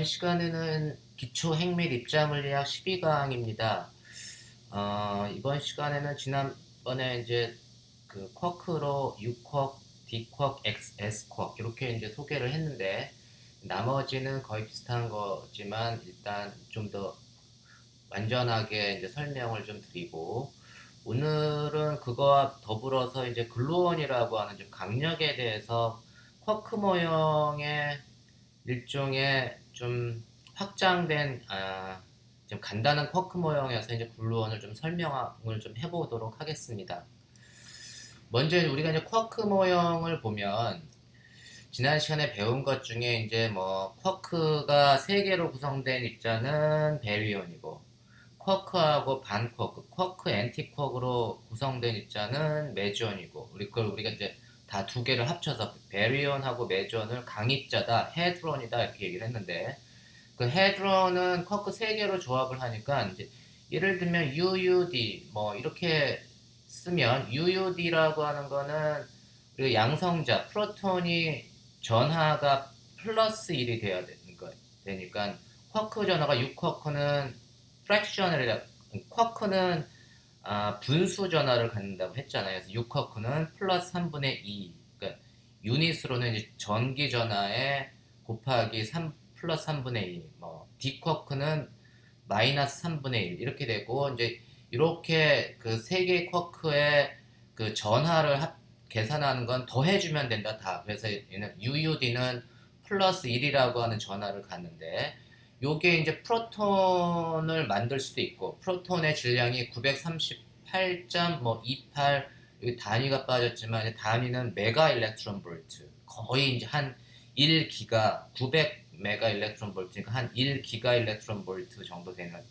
이번 시간에는 기초 핵밀 입자물리학 12강입니다. 이번 시간에는 지난번에 이제 그 쿼크로 U쿼크, D쿼크, S쿼크 이렇게 이제 소개를 했는데 나머지는 거의 비슷한 거지만 일단 좀 더 완전하게 이제 설명을 좀 드리고 오늘은 그거와 더불어서 이제 글루온이라고 하는 좀 강력에 대해서 쿼크 모형의 일종의 좀 확장된 좀 간단한 쿼크 모형에서 이제 글루온을 좀 설명을 좀 해보도록 하겠습니다. 먼저 우리가 이제 쿼크 모형을 보면 지난 시간에 배운 것 중에 이제 뭐 쿼크가 세 개로 구성된 입자는 베리온이고 쿼크하고 반쿼크, 쿼크 앤티쿼크로 구성된 입자는 메존이고 우리가 이제 다 두 개를 합쳐서 베리온하고 메존을 강입자다, 헤드론이다 이렇게 얘기를 했는데 그 헤드론은 쿼크 세 개로 조합을 하니까 이제 예를 들면 UUD 뭐 이렇게 쓰면 UUD라고 하는 거는 그 양성자 프로톤이 전하가 플러스 1이 돼야 되는 거 되니까 쿼크 전하가 6쿼크는 프랙셔널이라 쿼크는 분수 전하를 갖는다고 했잖아요. 그래서 6쿼크는 플러스 3분의 2 그러니까 유닛으로는 이제 전기 전하에 곱하기 3 플러스 3분의 1 뭐 D쿼크는 마이너스 3분의 1 이렇게 되고 이제 이렇게 그 세 개의 쿼크의 그 전하를 계산하는 건 더해주면 된다 다. 그래서 얘는 UUD는 플러스 1이라고 하는 전하를 갖는데 요게 이제 프로톤을 만들 수도 있고 프로톤의 질량이 938.28 여기 단위가 빠졌지만 단위는 메가 일렉트론 볼트 거의 이제 한 1기가 900 메가 일렉트론 볼트니까 한 1기가 일렉트론 볼트 정도 되는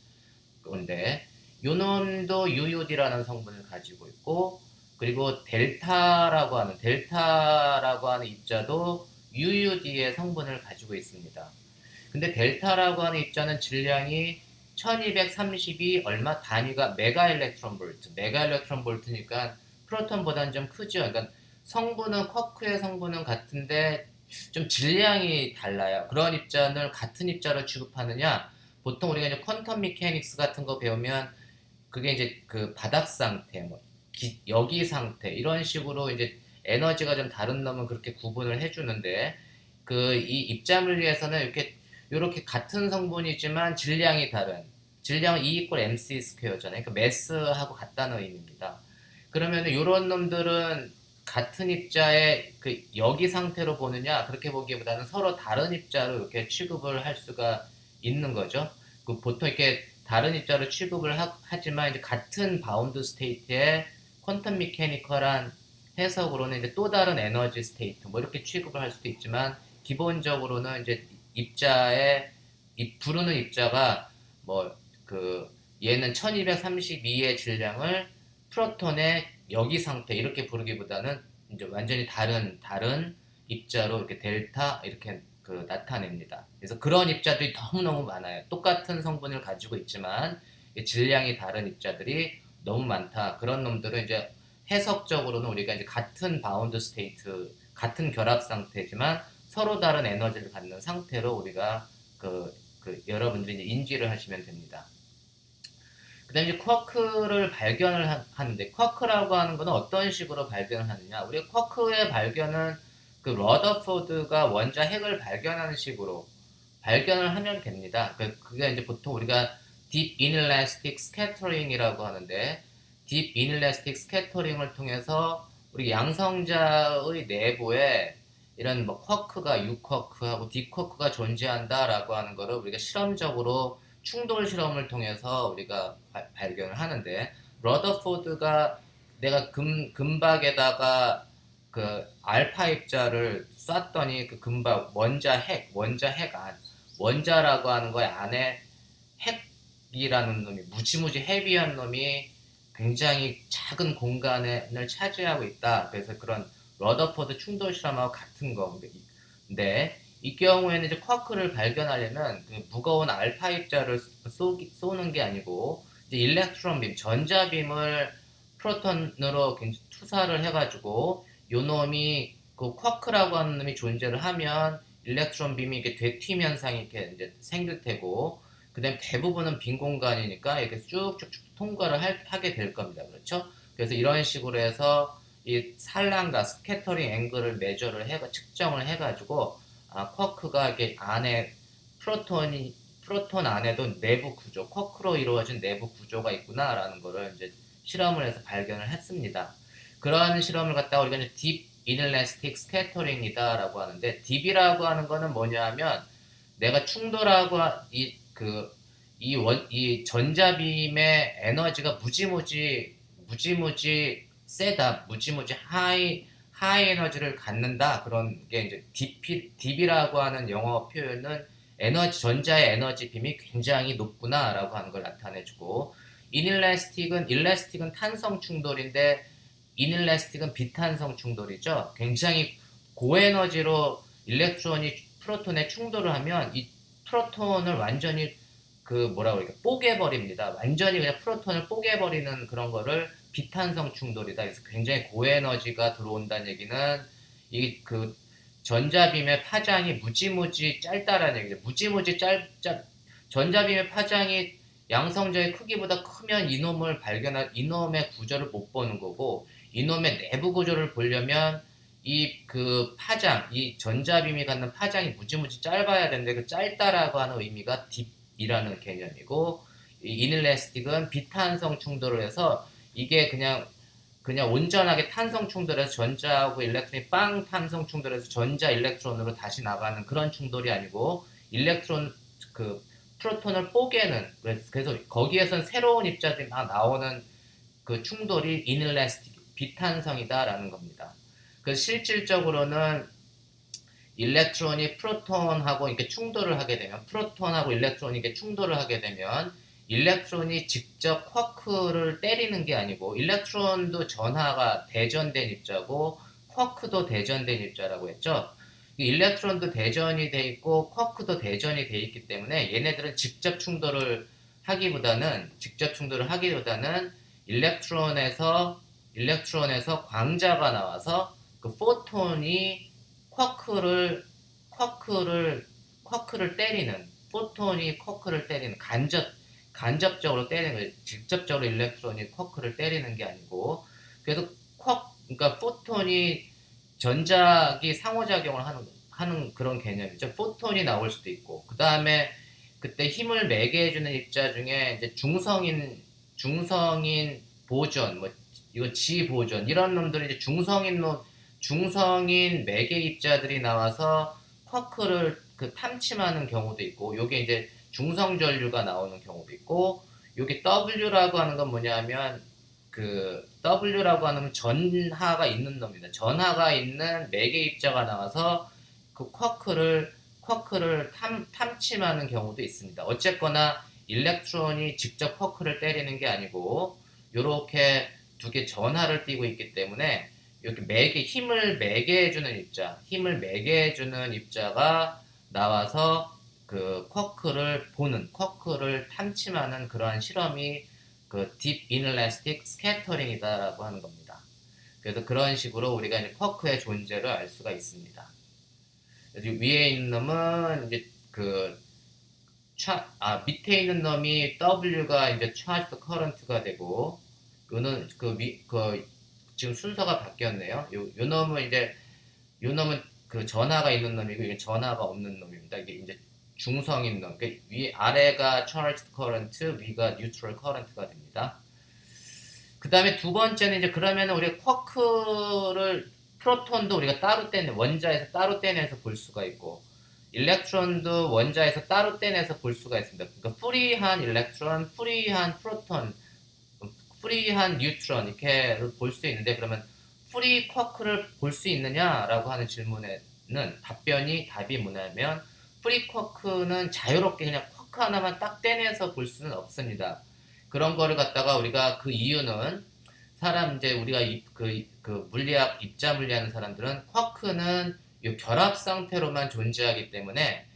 건데 요 놈도 UUD라는 성분을 가지고 있고 그리고 델타라고 하는 입자도 UUD의 성분을 가지고 있습니다. 근데 델타라고 하는 입자는 질량이 1232 얼마 단위가 메가 일렉트론 볼트니까 프로톤보다는 좀 크죠. 그러니까 성분은 쿼크의 성분은 같은데 좀 질량이 달라요. 그런 입자를 같은 입자로 취급하느냐? 보통 우리가 이제 퀀텀 미케닉스 같은 거 배우면 그게 이제 그 바닥 상태, 뭐 여기 상태 이런 식으로 이제 에너지가 좀 다른 놈은 그렇게 구분을 해주는데 그 이 입자물리에서는 이렇게 같은 성분이지만 질량이 다른 질량은 E 이퀄 MC 스퀘어잖아요. 그러니까 매스하고 같다는 의미입니다. 그러면 이런 놈들은 같은 입자의 그 여기 상태로 보느냐 그렇게 보기보다는 서로 다른 입자로 이렇게 취급을 할 수가 있는 거죠. 그 보통 이렇게 다른 입자로 취급을 하지만 이제 같은 바운드 스테이트의 퀀텀 미케니컬한 해석으로는 이제 또 다른 에너지 스테이트 뭐 이렇게 취급을 할 수도 있지만 기본적으로는 이제 입자의 부르는 입자가 뭐 그 얘는 1232의 질량을 프로톤의 여기 상태 이렇게 부르기보다는 이제 완전히 다른 입자로 이렇게 델타 이렇게 그 나타냅니다. 그래서 그런 입자들이 너무너무 많아요. 똑같은 성분을 가지고 있지만 질량이 다른 입자들이 너무 많다. 그런 놈들은 이제 해석적으로는 우리가 이제 같은 바운드 스테이트, 같은 결합 상태지만 서로 다른 에너지를 갖는 상태로 우리가 여러분들이 이제 인지를 하시면 됩니다. 그 다음에 이제 쿼크를 발견을 하는데, 쿼크라고 하는 거는 어떤 식으로 발견을 하느냐. 우리가 쿼크의 발견은 그 러더포드가 원자 핵을 발견하는 식으로 발견을 하면 됩니다. 그게 이제 보통 우리가 딥 이닐래스틱 스캐터링이라고 하는데, 딥 이닐래스틱 스캐터링을 통해서 우리 양성자의 내부에 이런 뭐 쿼크가 U쿼크하고 D쿼크가 존재한다라고 하는 거를 우리가 실험적으로 충돌 실험을 통해서 우리가 발견을 하는데 러더포드가 내가 금박에다가 그 알파 입자를 쐈더니 그 금박 원자 핵 원자라고 하는 거에 안에 핵이라는 놈이 무지무지 헤비한 놈이 굉장히 작은 공간을 차지하고 있다. 그래서 그런 러더포드 충돌 실험하고 같은 건데 이 경우에는 이제 쿼크를 발견하려면 그 무거운 알파 입자를 쏘는 게 아니고 이제 일렉트론 빔, 전자빔을 프로톤으로 투사를 해가지고 요 놈이 그 쿼크라고 하는 놈이 존재를 하면 일렉트론 빔이 이렇게 되튀임 현상이 이렇게 이제 생길 테고, 그다음 대부분은 빈 공간이니까 이렇게 쭉쭉쭉 통과를 하게 될 겁니다. 그렇죠? 그래서 이런 식으로 해서 이 산란과 스캐터링 앵글을 측정을 해가지고, 쿼크가 이렇게 안에 프로톤 안에도 내부 구조, 쿼크로 이루어진 내부 구조가 있구나라는 거를 이제 실험을 해서 발견을 했습니다. 그런 실험을 갖다가 우리가 이제 딥 이넬레스틱 스캐터링이다라고 하는데, 딥이라고 하는 거는 뭐냐면 내가 충돌하고 이 전자빔의 에너지가 무지무지 세다, 무지무지 하이 에너지를 갖는다, 그런 게 이제 딥이라고 하는 영어 표현은 전자의 에너지 빔이 굉장히 높구나라고 하는 걸 나타내주고, 일레스틱은 탄성 충돌인데 이넬레스틱은 비탄성 충돌이죠. 굉장히 고에너지로 일렉트론이 프로톤에 충돌을 하면 이 프로톤을 완전히 뽀개버립니다. 완전히 그냥 프로톤을 뽀개버리는 그런 거를 비탄성 충돌이다. 그래서 굉장히 고에너지가 들어온다는 얘기는 전자빔의 파장이 무지무지 짧다라는 얘기죠. 전자빔의 파장이 양성자의 크기보다 크면 이놈의 구조를 못 보는 거고, 이놈의 내부 구조를 보려면 이 전자빔이 갖는 파장이 무지무지 짧아야 되는데, 그 짧다라고 하는 의미가 딥이라는 개념이고, 이 이넬레스틱은 비탄성 충돌을 해서 이게 그냥 온전하게 탄성 충돌해서 전자하고 일렉트론이 탄성 충돌해서 전자 일렉트론으로 다시 나가는 그런 충돌이 아니고, 프로톤을 뽀개는, 그래서 거기에선 새로운 입자들이 막 나오는 그 충돌이 이넬레스틱, 비탄성이다라는 겁니다. 그래서 실질적으로는 일렉트론이 프로톤하고 이렇게 충돌을 하게 되면, 프로톤하고 일렉트론이 이렇게 충돌을 하게 되면 일렉트론이 직접 쿼크를 때리는 게 아니고, 일렉트론도 전하가 대전된 입자고 쿼크도 대전된 입자라고 했죠. 일렉트론도 대전이 돼 있고 쿼크도 대전이 돼 있기 때문에 얘네들은 직접 충돌을 하기보다는 일렉트론에서 광자가 나와서 그 포톤이 쿼크를 때리는, 포톤이 쿼크를 때리는, 간접적으로 때리는 거예요. 직접적으로 일렉트론이 쿼크를 때리는 게 아니고, 그래서 그러니까 포톤이 전자기 상호작용을 하는 그런 개념이죠. 포톤이 나올 수도 있고, 그 다음에 그때 힘을 매게 해주는 입자 중에 이제 중성인 보존, 이거 지보존, 이런 놈들이 이제 중성인 매개 입자들이 나와서 쿼크를 탐침하는 경우도 있고, 요게 이제 중성전류가 나오는 경우도 있고, 요게 W라고 하는 건 뭐냐면, W라고 하는 전하가 있는 놈입니다. 전하가 있는 매개 입자가 나와서 그 쿼크를 탐침하는 경우도 있습니다. 어쨌거나 일렉트론이 직접 쿼크를 때리는 게 아니고, 요렇게 두 개 전하를 띠고 있기 때문에 이렇게 힘을 매게 해주는 입자가 나와서 쿼크를 탐침하는 그러한 실험이 딥 이넬레스틱 스캐터링이다라고 하는 겁니다. 그래서 그런 식으로 우리가 이제 쿼크의 존재를 알 수가 있습니다. 그래서 위에 있는 놈은 이제 밑에 있는 놈이 W가 이제 charged current가 되고, 요는 지금 순서가 바뀌었네요. 요 놈은 전하가 있는 놈이고, 이게 전하가 없는 놈입니다. 이게 이제 중성인 놈. 아래가 charged current, 위가 neutral current가 됩니다. 그 다음에 두 번째는 이제 그러면 우리가 프로톤도 우리가 원자에서 따로 떼내서 볼 수가 있고, 일렉트론도 원자에서 따로 떼내서 볼 수가 있습니다. 그러니까 프리한 일렉트론, 프리한 프로톤, 프리한 뉴트론 이렇게 볼 수 있는데, 그러면 프리 쿼크를 볼 수 있느냐라고 하는 질문에는 답이 뭐냐면, 프리 쿼크는 자유롭게 그냥 쿼크 하나만 딱 떼내서 볼 수는 없습니다. 그런 거를 갖다가 우리가 그 이유는 우리가 물리학 입자 물리하는 사람들은 쿼크는 이 결합 상태로만 존재하기 때문에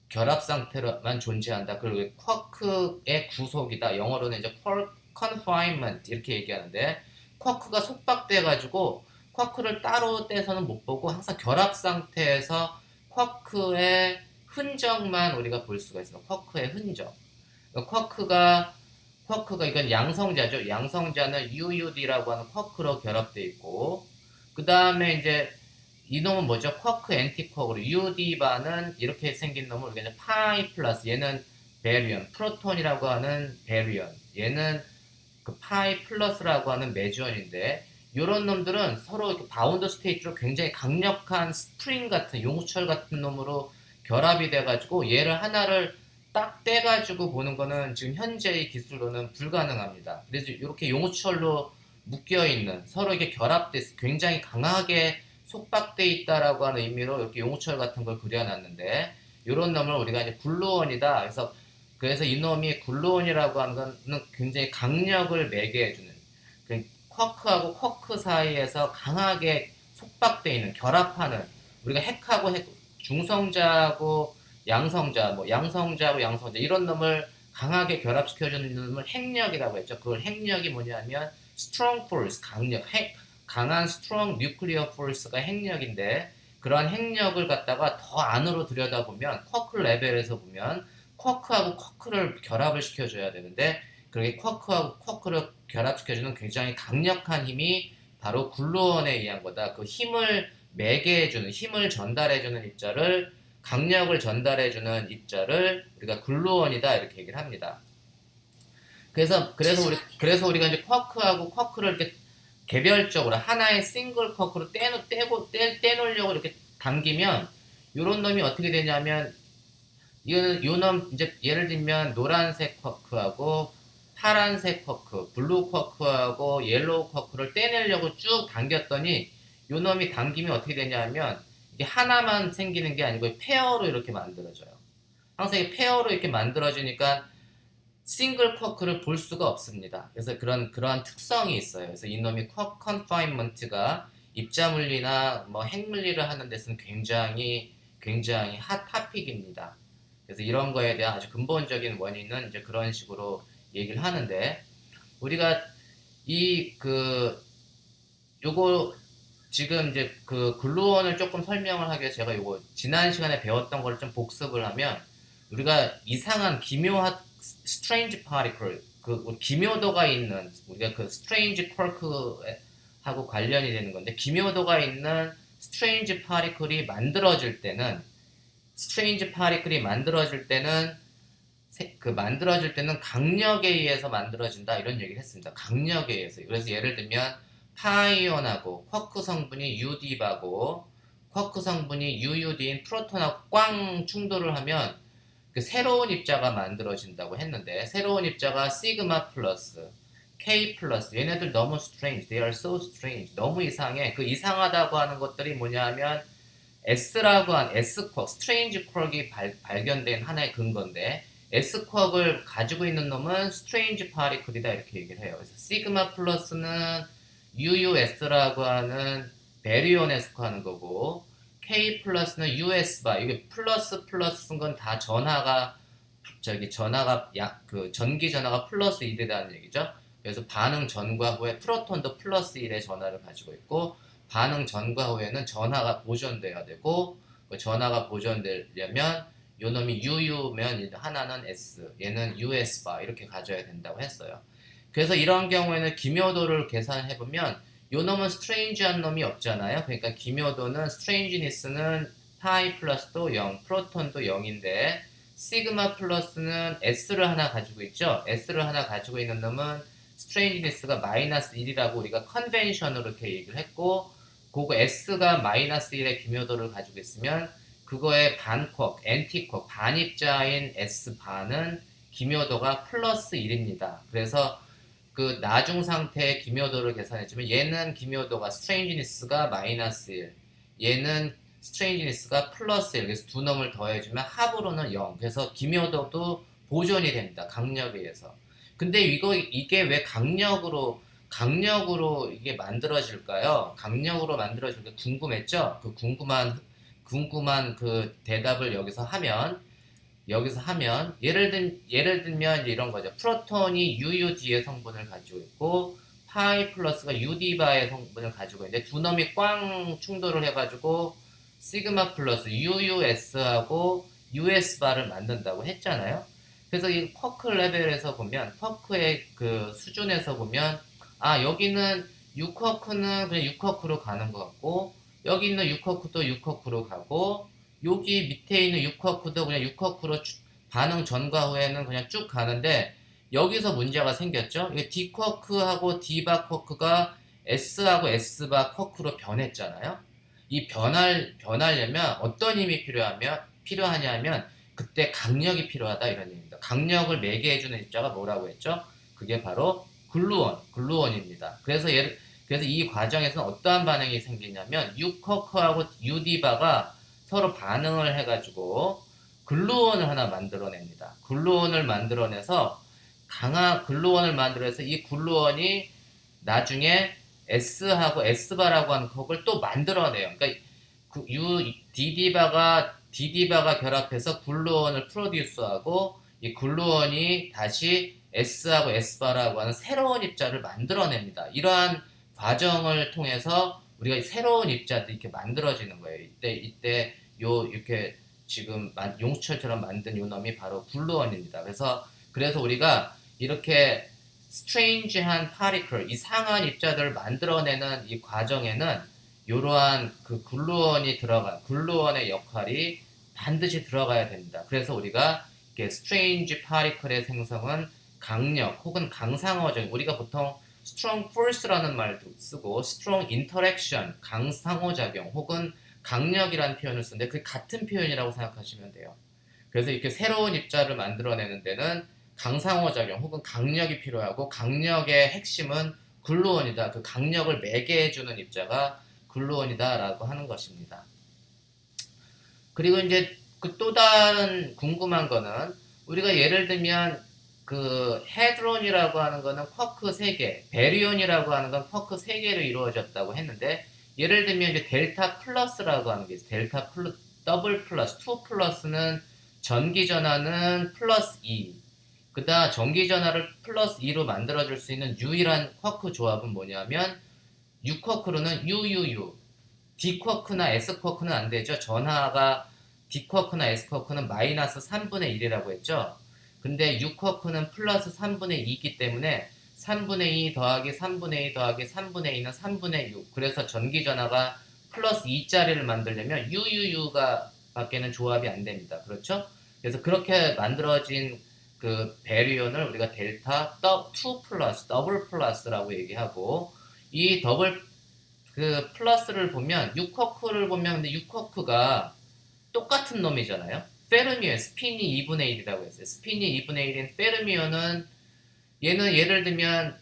결합상태로만 존재한다. 그리고 쿼크의 구속이다. 영어로는 이제 confinement 이렇게 얘기하는데, 쿼크가 속박돼 가지고 쿼크를 따로 떼서는 못 보고 항상 결합 상태에서 쿼크의 흔적만 우리가 볼 수가 있습니다. 쿼크의 흔적. 쿼크가 이건 양성자죠. 양성자는 UUD라고 하는 쿼크로 결합되어 있고, 그 다음에 이제 이놈은 뭐죠? 쿼크 엔티쿼크로 UD바는 이렇게 생긴 놈을 우리가 이제 파이 플러스, 얘는 베리온, 프로톤이라고 하는 베리온, 얘는 그 파이 플러스라고 하는 메지온인데, 이런 놈들은 서로 이렇게 바운드 스테이트로 굉장히 강력한 스프링 같은 용철 같은 놈으로 결합이 돼가지고 얘를 하나를 딱 떼가지고 보는 거는 지금 현재의 기술로는 불가능합니다. 그래서 이렇게 용철로 묶여 있는 서로 이게 결합돼 굉장히 강하게 속박돼 있다라고 하는 의미로 이렇게 용철 같은 걸 그려놨는데, 이런 놈을 우리가 이제 글루온이다. 그래서 이 놈이 글루온이라고 하는 거는 굉장히 강력을 매개해주는, 쿼크하고 쿼크 사이에서 강하게 속박되어 있는, 결합하는, 우리가 핵하고 중성자하고 양성자, 뭐 양성자하고 양성자 이런 놈을 강하게 결합시켜주는 놈을 핵력이라고 했죠. 그 핵력이 뭐냐면 strong force, 강한 strong nuclear force가 핵력인데, 그런 핵력을 갖다가 더 안으로 들여다보면 쿼크 레벨에서 보면 쿼크하고 쿼크를 결합을 시켜줘야 되는데, 그렇게 쿼크하고 쿼크를 결합시켜주는 굉장히 강력한 힘이 바로 글루온에 의한 거다. 그 힘을 매개해주는, 힘을 전달해주는 입자를, 강력을 전달해주는 입자를 우리가 글루온이다 이렇게 얘기를 합니다. 그래서 우리가 이제 쿼크하고 쿼크를 이렇게 개별적으로 하나의 싱글 쿼크로 떼놓으려고 이렇게 당기면, 이런 놈이 어떻게 되냐면, 요놈 이제 예를 들면 노란색 쿼크하고 파란색 쿼크, 블루 쿼크하고 옐로우 쿼크를 떼내려고 쭉 당겼더니, 요 놈이 당기면 어떻게 되냐면 이게 하나만 생기는 게 아니고 페어로 이렇게 만들어져요. 항상 이 페어로 이렇게 만들어지니까 싱글 쿼크를 볼 수가 없습니다. 그래서 그러한 특성이 있어요. 그래서 이놈이 쿼크 컨파인먼트가 입자 물리나 뭐 핵물리를 하는 데서는 굉장히 핫 토픽입니다. 그래서 이런 거에 대한 아주 근본적인 원인은 이제 그런 식으로 얘기를 하는데, 우리가 요거 지금 이제 그 글루온을 조금 설명을 하기 위해서 제가 요거 지난 시간에 배웠던 걸 좀 복습을 하면, 우리가 이상한 기묘한 strange particle, 기묘도가 있는, 우리가 그 strange quirk하고 관련이 되는 건데, 기묘도가 있는 strange particle이 만들어질 때는 강력에 의해서 만들어진다 이런 얘기를 했습니다. 강력에 의해서. 그래서 예를 들면 파이온하고 쿼크 성분이 UD하고 쿼크 성분이 UUD인 프로톤하고 꽝 충돌을 하면 그 새로운 입자가 만들어진다고 했는데, 새로운 입자가 시그마 플러스, K 플러스, 얘네들 너무 strange, they are so strange, 너무 이상해. 그 이상하다고 하는 것들이 뭐냐 하면 S라고 한 S쿼크, 스트레인지 쿼크이 발견된 하나의 근거인데, S쿼크를 가지고 있는 놈은 스트레인지 파티클이다 이렇게 얘기를 해요. 그래서 시그마 플러스는 UUS라고 하는 베리온에 속하는 거고, K 플러스는 US바, 이게 플러스 쓴 건 다 전기 전화가 플러스 1이라는 얘기죠. 그래서 반응 전과 후에 프로톤도 플러스 1의 전하를 가지고 있고, 반응 전과 후에는 전하가 보존돼야 되고, 전하가 보존되려면 요놈이 UU면 하나는 S, 얘는 US바 이렇게 가져야 된다고 했어요. 그래서 이런 경우에는 기묘도를 계산해보면 요놈은 스트레인지한 놈이 없잖아요. 그러니까 기묘도는 스트레인지니스는 파이 플러스도 0, 프로톤도 0인데, 시그마 플러스는 S를 하나 가지고 있죠. S를 하나 가지고 있는 놈은 스트레인지니스가 마이너스 1이라고 우리가 컨벤션으로 이렇게 얘기를 했고, 그거 S가 마이너스 1의 기묘도를 가지고 있으면 그거의 반쿼크, 엔티쿼크, 반입자인 S반은 기묘도가 플러스 1입니다. 그래서 그 나중 상태의 기묘도를 계산해주면 얘는 기묘도가 스트레인지니스가 마이너스 1, 얘는 스트레인지니스가 플러스 1, 그래서 두 놈을 더해주면 합으로는 0. 그래서 기묘도도 보존이 됩니다. 강력에 의해서. 근데 이게 왜 강력으로 이게 만들어질까요? 강력으로 만들어질 게 궁금했죠? 그 궁금한 그 대답을 여기서 하면 예를 들면 이제 이런 거죠. 프로톤이 UUD의 성분을 가지고 있고 파이 플러스가 UD바의 성분을 가지고 있는데, 두 놈이 꽝 충돌을 해가지고 시그마 플러스 UUS하고 US바를 만든다고 했잖아요. 그래서 이 쿼크 레벨에서 보면, 쿼크의 그 수준에서 보면, 아, 여기는 6쿼크는 그냥 6쿼크로 가는 것 같고, 여기 있는 6쿼크도 6쿼크로 가고, 여기 밑에 있는 6쿼크도 그냥 6쿼크로 반응 전과 후에는 그냥 쭉 가는데, 여기서 문제가 생겼죠. 이게 D쿼크하고 D바 쿼크가 S하고 S바 쿼크로 변했잖아요. 이 변하려면 어떤 힘이 필요하냐면, 그때 강력이 필요하다 이런 얘기입니다. 강력을 매개해주는 입자가 뭐라고 했죠? 그게 바로 글루원입니다. 그래서 이 과정에서는 어떠한 반응이 생기냐면, 유커크하고 유디바가 서로 반응을 해가지고 글루원을 하나 만들어냅니다. 글루원을 만들어내서 이 글루원이 나중에 S하고 S바라고 하는 컵을 또 만들어내요. 그러니까 디디바가 결합해서 글루원을 프로듀스하고, 이 글루원이 다시 S하고 S바라고 하는 새로운 입자를 만들어냅니다. 이러한 과정을 통해서 우리가 새로운 입자들이 이렇게 만들어지는 거예요. 이때 이렇게 지금 용수철처럼 만든 요 놈이 바로 글루원입니다. 그래서 우리가 이렇게 스트레인지한 파티클, 이상한 입자들을 만들어내는 이 과정에는 이러한 그 글루원의 역할이 반드시 들어가야 됩니다. 그래서 우리가 이렇게 스트레인지 파티클의 생성은 강력 혹은 강상호적, 우리가 보통 strong force라는 말도 쓰고 strong interaction, 강상호작용 혹은 강력이라는 표현을 쓰는데, 그게 같은 표현이라고 생각하시면 돼요. 그래서 이렇게 새로운 입자를 만들어내는 데는 강상호작용 혹은 강력이 필요하고, 강력의 핵심은 글루원이다. 그 강력을 매개해주는 입자가 글루원이다라고 하는 것입니다. 그리고 이제 그 또 다른 궁금한 거는, 우리가 예를 들면 그 헤드론이라고 하는 거는 쿼크 3개, 베리온이라고 하는 건 쿼크 3개로 이루어졌다고 했는데, 예를 들면 이제 델타 플러스라고 하는 게 있어요. 더블 플러스, 2 플러스는 전기 전하는 플러스 2. 그다음 전기 전하를 플러스 2로 만들어줄 수 있는 유일한 쿼크 조합은 뭐냐면, U쿼크로는 UUU. D쿼크나 S쿼크는 안 되죠. D쿼크나 S쿼크는 마이너스 3분의 1이라고 했죠. 근데 U쿼크는 플러스 3분의 2이기 때문에 3분의 2 더하기 3분의 2 더하기 3분의 2는 3분의 6. 그래서 전기 전하가 플러스 2짜리를 만들려면 UUU가 밖에는 조합이 안 됩니다. 그렇죠? 그래서 그렇게 만들어진 그 베리온을 우리가 델타 2 플러스, 더블 플러스라고 얘기하고, 이 더블 그 플러스를 보면 6쿼크를 보면, 근데 6쿼크가 똑같은 놈이잖아요. 페르미온 스핀이 2분의 1이라고 했어요. 스핀이 2분의 1인 페르미온은, 얘는 예를 들면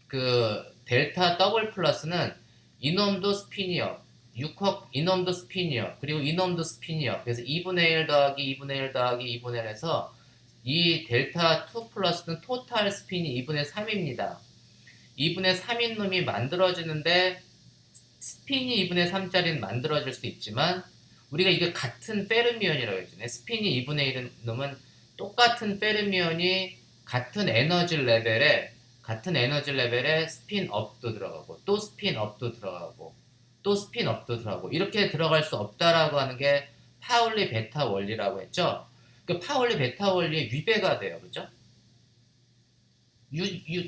그 델타 더블 플러스는 이놈도 스핀이요, 이놈도 스핀이요, 그리고 이놈도 스핀이요. 그래서 2분의 1 더하기 2분의 1 더하기 2분의 1 해서 이 델타 2 플러스는 토탈 스핀이 2분의 3입니다. 2분의 3인 놈이 만들어지는데, 스핀이 2분의 3짜리는 만들어질 수 있지만, 우리가 이게 같은 페르미온이라고 했잖아요. 스핀이 2분의 1인 놈은 똑같은 페르미온이 같은 에너지 레벨에 스핀 업도 들어가고, 또 스핀 업도 들어가고, 또 스핀 업도 들어가고, 이렇게 들어갈 수 없다라고 하는 게 파울리 베타 원리라고 했죠. 그 파울리 베타 원리의 위배가 돼요. 그죠?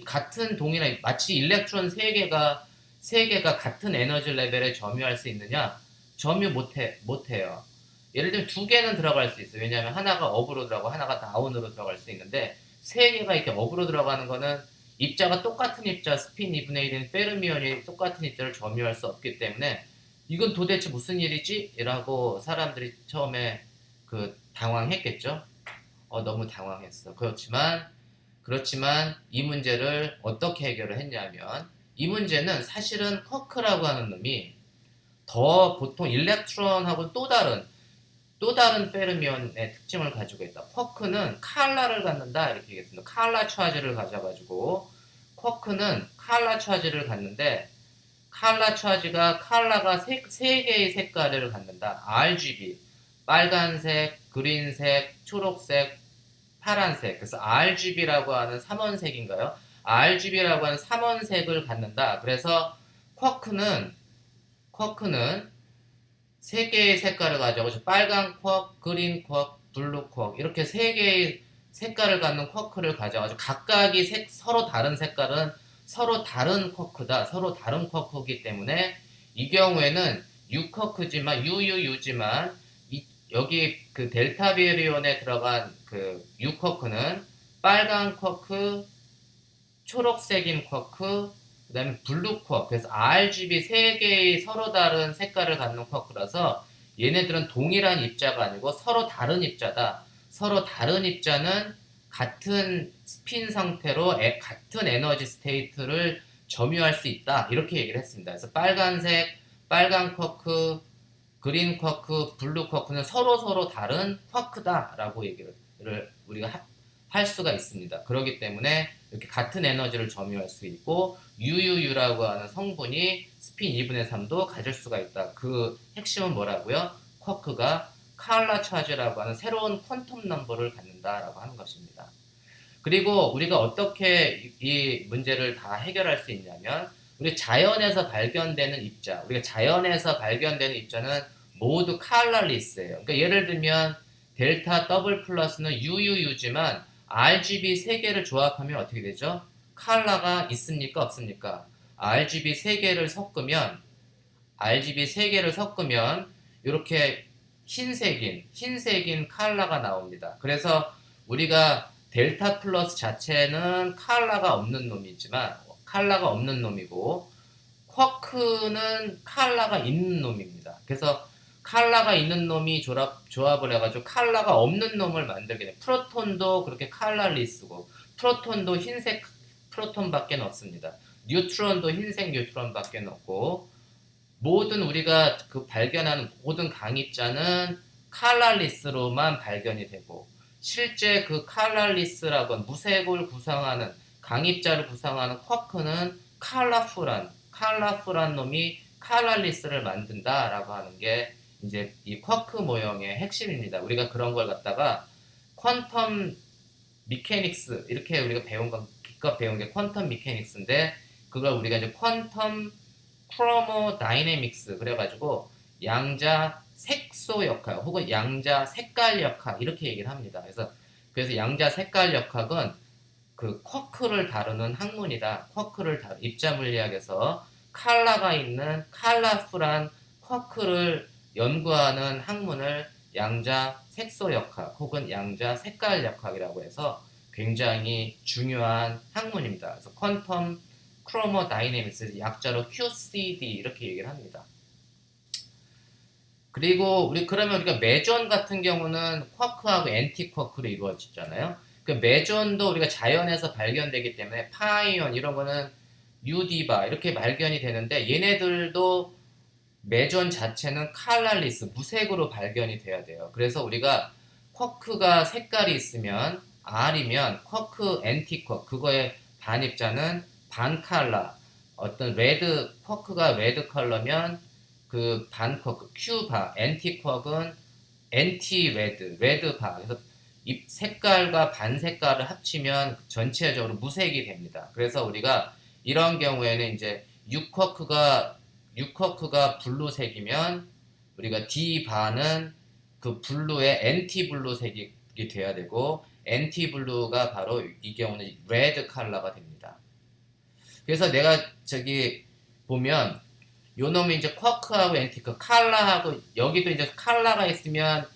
같은 동일한, 마치 일렉트론 3개가 같은 에너지 레벨에 점유할 수 있느냐? 점유 못해요. 예를 들면 2개는 들어갈 수 있어요. 왜냐하면 하나가 업으로 들어가고 하나가 다운으로 들어갈 수 있는데, 3개가 이렇게 업으로 들어가는 거는 입자가 똑같은 입자, 스핀 2분의 1인 페르미온이 똑같은 입자를 점유할 수 없기 때문에, 이건 도대체 무슨 일이지? 라고 사람들이 처음에 당황했겠죠. 너무 당황했어. 그렇지만 이 문제를 어떻게 해결을 했냐면, 이 문제는 사실은 쿼크라고 하는 놈이 더 보통 일렉트론하고 또 다른 페르미온의 특징을 가지고 있다. 쿼크는 칼라를 갖는다 이렇게 얘기했습니다. 칼라 차지를 가져가지고, 쿼크는 칼라 차지를 갖는데, 칼라가 세 개의 색깔을 갖는다. RGB, 빨간색, 그린색, 초록색, 파란색. 그래서 RGB라고 하는 삼원색인가요? RGB라고 하는 삼원색을 갖는다. 그래서 쿼크는 세 개의 색깔을 가지고 빨간 쿼크, 그린 쿼크, 블루 쿼크 이렇게 세 개의 색깔을 갖는 쿼크를 가져가지고 각각이 서로 다른 색깔은 서로 다른 쿼크다. 서로 다른 쿼크이기 때문에 이 경우에는 UUU지만 여기 그 델타 베리온에 들어간 그 U 쿼크는 빨간 쿼크, 초록색인 쿼크, 그 다음에 블루 쿼크. 그래서 RGB 세 개의 서로 다른 색깔을 갖는 쿼크라서 얘네들은 동일한 입자가 아니고 서로 다른 입자다. 서로 다른 입자는 같은 스핀 상태로 같은 에너지 스테이트를 점유할 수 있다. 이렇게 얘기를 했습니다. 그래서 빨간 쿼크, 그린 쿼크, 블루 쿼크는 서로 다른 쿼크다라고 얘기를 우리가 할 수가 있습니다. 그렇기 때문에 이렇게 같은 에너지를 점유할 수 있고 UUU라고 하는 성분이 스핀 2분의 3도 가질 수가 있다. 그 핵심은 뭐라고요? 쿼크가 칼라 차지라고 하는 새로운 퀀텀 넘버를 갖는다라고 하는 것입니다. 그리고 우리가 어떻게 이 문제를 다 해결할 수 있냐면 우리 자연에서 발견되는 입자, 우리가 자연에서 발견되는 입자는 모두 칼라리스예요. 그러니까 예를 들면 델타 더블 플러스는 UUU지만 RGB 3개를 조합하면 어떻게 되죠? 칼라가 있습니까? 없습니까? RGB 3개를 섞으면 이렇게 흰색인 칼라가 나옵니다. 그래서 우리가 델타 플러스 자체는 칼라가 없는 놈이고 쿼크는 칼라가 있는 놈입니다. 그래서 칼라가 있는 놈이 조합을 해가지고 칼라가 없는 놈을 만들게 돼요. 프로톤도 그렇게 칼라리스고 프로톤도 흰색 프로톤밖에 없습니다. 뉴트론도 흰색 뉴트론밖에 없고 모든 우리가 그 발견하는 모든 강입자는 칼라리스로만 발견이 되고 실제 그 칼라리스라고 하는 무색을 구성하는 강입자를 구성하는 쿼크는 칼라풀한 놈이 칼라리스를 만든다라고 하는 게 이제 이 쿼크 모형의 핵심입니다. 우리가 그런 걸 갖다가 퀀텀 미케닉스 이렇게 우리가 기껏 배운 게 퀀텀 미케닉스인데 그걸 우리가 이제 퀀텀 크로모 다이내믹스 그래가지고 양자 색소 역학 혹은 양자 색깔 역학 이렇게 얘기를 합니다. 그래서 양자 색깔 역학은 그 쿼크를 다루는 학문이다. 입자 물리학에서 칼라가 있는 칼라풀한 쿼크를 연구하는 학문을 양자 색소 역학 혹은 양자 색깔 역학이라고 해서 굉장히 중요한 학문입니다. 그래서 퀀텀 크로모 다이내믹스 약자로 QCD 이렇게 얘기를 합니다. 그리고 그러면 우리가 메존 같은 경우는 쿼크하고 엔티 쿼크로 이루어지잖아요. 그 메존도 우리가 자연에서 발견되기 때문에 파이온 이런 거는 유디바 이렇게 발견이 되는데 얘네들도 메존 자체는 칼라리스 무색으로 발견이 돼야 돼요. 그래서 우리가 쿼크가 색깔이 있으면 R이면 쿼크 엔티 쿼크 그거의 반입자는 반칼라 어떤 쿼크가 레드 컬러면 그 반쿼크 Q바 엔티 쿼크는 엔티 레드바 그래서 이 색깔과 반색깔을 합치면 전체적으로 무색이 됩니다. 그래서 우리가 이런 경우에는 이제 6쿼크가 블루색이면 우리가 D바는 그 블루의 엔티 블루색이 돼야 되고 엔티 블루가 바로 이 경우는 레드 컬러가 됩니다. 그래서 내가 보면 요 놈이 이제 쿼크하고 엔티 쿼크 칼라하고 여기도 이제 칼라가 있으면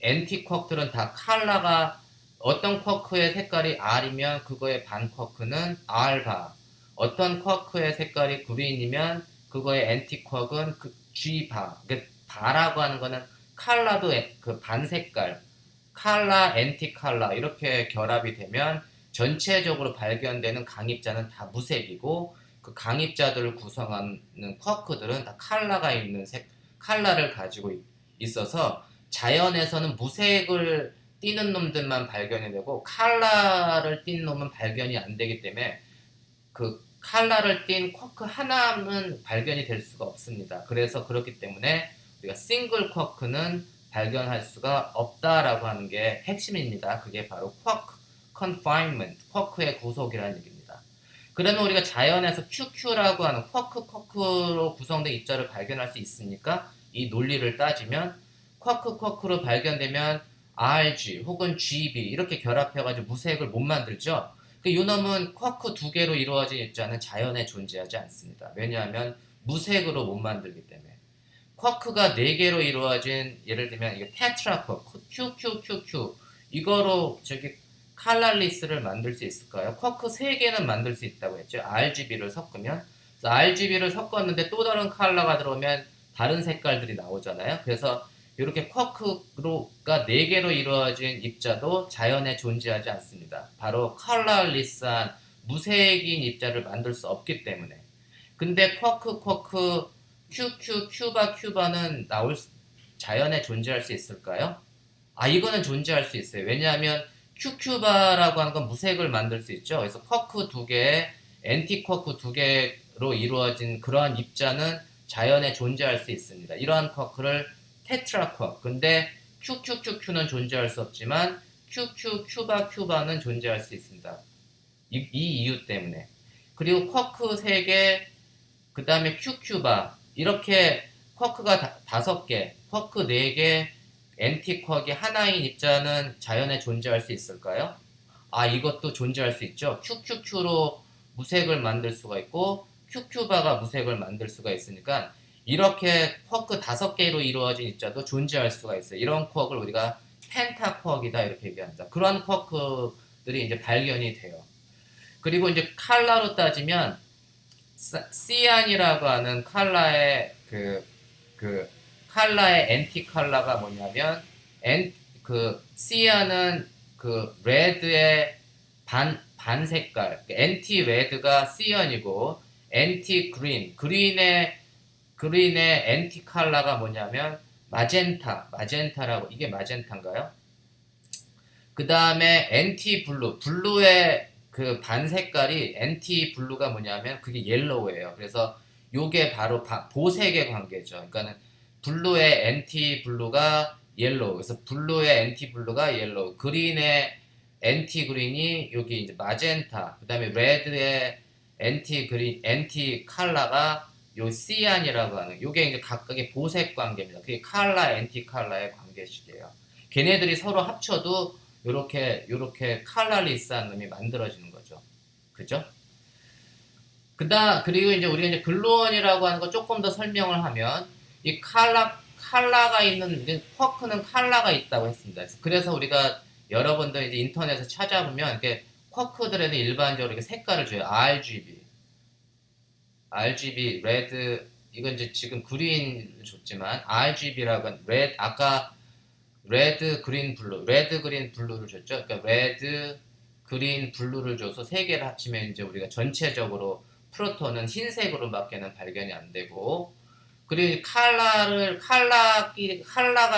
엔티 쿼크들은 다 칼라가 어떤 쿼크의 색깔이 R이면 그거의 반 쿼크는 R바 어떤 쿼크의 색깔이 그린이면 그거의 엔티 쿼크는 그 G바 그러니까 바라고 하는 거는 칼라도 그 반색깔 칼라 엔티 칼라 이렇게 결합이 되면 전체적으로 발견되는 강입자는 다 무색이고 그 강입자들을 구성하는 쿼크들은 다 칼라를 가지고 있어서 자연에서는 무색을 띠는 놈들만 발견이 되고 칼라를 띤 놈은 발견이 안 되기 때문에 그 칼라를 띤 쿼크 하나는 발견이 될 수가 없습니다. 그래서 그렇기 때문에 우리가 싱글 쿼크는 발견할 수가 없다라고 하는 게 핵심입니다. 그게 바로 쿼크 confinement, 쿼크의 구속이라는 얘기입니다. 그러면 우리가 자연에서 QQ라고 하는 쿼크로 구성된 입자를 발견할 수 있습니까? 이 논리를 따지면 쿼크로 발견되면 RG 혹은 GB 이렇게 결합해가지고 무색을 못 만들죠. 그 요놈은 쿼크 두 개로 이루어진 입자는 자연에 존재하지 않습니다. 왜냐하면 무색으로 못 만들기 때문에. 쿼크가 네 개로 이루어진 예를 들면 이게 테트라 쿼크, QQQQ 이거로 저기 칼랄리스를 만들 수 있을까요? 쿼크 세 개는 만들 수 있다고 했죠. RGB를 섞으면. 그래서 RGB를 섞었는데 또 다른 컬러가 들어오면 다른 색깔들이 나오잖아요. 그래서 이렇게 쿼크가 4개로 이루어진 입자도 자연에 존재하지 않습니다. 바로 컬러리스한 무색인 입자를 만들 수 없기 때문에. 근데 쿼크, 큐바는 자연에 존재할 수 있을까요? 이거는 존재할 수 있어요. 왜냐하면 큐큐바라고 하는 건 무색을 만들 수 있죠. 그래서 쿼크 두 개에 엔티쿼크 두 개로 이루어진 그러한 입자는 자연에 존재할 수 있습니다. 이러한 쿼크를 테트라쿼크. 근데 QQQQ는 존재할 수 없지만 큐바는 존재할 수 있습니다. 이 이유 때문에. 그리고 쿼크 3개, 그 다음에 QQ바. 이렇게 쿼크가 5개, 쿼크 4개, 엔티쿼크 하나인 입자는 자연에 존재할 수 있을까요? 이것도 존재할 수 있죠. QQQ로 무색을 만들 수가 있고 QQ바가 무색을 만들 수가 있으니까 이렇게 쿼크 5개로 이루어진 입자도 존재할 수가 있어요. 이런 쿼크를 우리가 펜타쿼크이다 이렇게 얘기합니다. 그런 쿼크들이 이제 발견이 돼요. 그리고 이제 칼라로 따지면 시안이라고 하는 칼라의 칼라의 엔티 칼라가 뭐냐면 시안은 그 레드의 반 색깔, 엔티 레드가 시안이고 엔티 그린의 엔티 칼라가 뭐냐면 마젠타라고. 이게 마젠타인가요? 그 다음에 엔티 블루의 그 반 색깔이 엔티 블루가 뭐냐면 그게 옐로우예요. 그래서 요게 바로 보색의 관계죠. 그러니까는 블루의 엔티 블루가 옐로우. 그래서 블루의 엔티 블루가 옐로우. 그린의 엔티 그린이 여기 이제 마젠타. 그 다음에 레드의 엔티 칼라가 요 시안이라고 하는. 요게 이제 각각의 보색 관계입니다. 그게 칼라, 엔티 칼라의 관계식이에요. 걔네들이 서로 합쳐도 요렇게 칼라리스한 놈이 만들어지는 거죠. 그죠? 그리고 이제 우리가 이제 글루온이라고 하는 거 조금 더 설명을 하면 이 칼라가 있는 쿼크는 칼라가 있다고 했습니다. 그래서 우리가 여러분들 이제 인터넷에서 찾아보면 이렇게 쿼크들에는 일반적으로 이렇게 색깔을 줘요. RGB 레드 이건 이제 지금 그린을 줬지만 RGB라고 하는 아까 레드 그린 블루를 줬죠. 그러니까 레드 그린 블루를 줘서 세 개를 합치면 이제 우리가 전체적으로 프로톤은 흰색으로 밖에는 발견이 안 되고, 그리고 칼라가